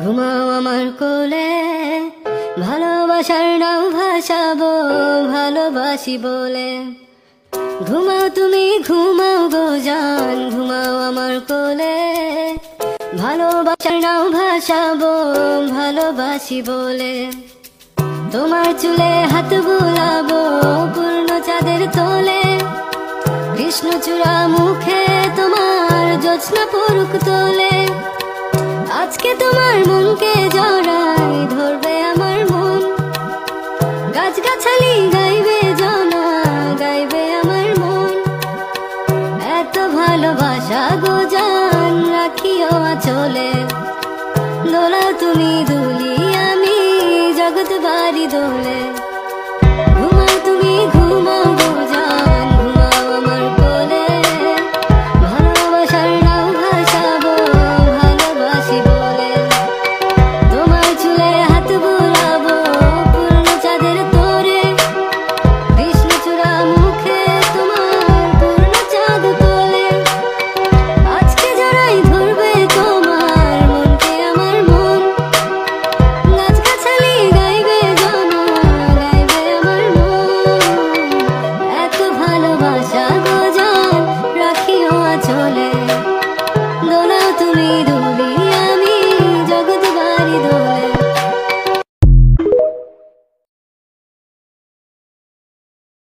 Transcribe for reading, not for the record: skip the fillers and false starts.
ঘুমাও আমার কোলে, ভালোবাসার নাও ভাসাবো ভালোবাসি বলে। ঘুমাও তুমি ঘুমাও গো জান, ঘুমাও আমার কোলে, ভালোবাসার নাও ভাসাবো ভালোবাসি বলে। তোমার চুলে হাত বুলাবো পূর্ণ চাঁদের তোলে, কৃষ্ণচূড়া মুখে তোমার জ্যোৎস্না পড়ুক তোলে। আজকে তোমার মনকে জড়াই ধরবে আমার মন, গাছগাছালি গাইবে জনা গাইবে আমার মন। এত ভালোবাসা গো জান রাখিও আঁচলে, দোলা তুমি দুলি আমি জগৎ বাড়ি দোলে।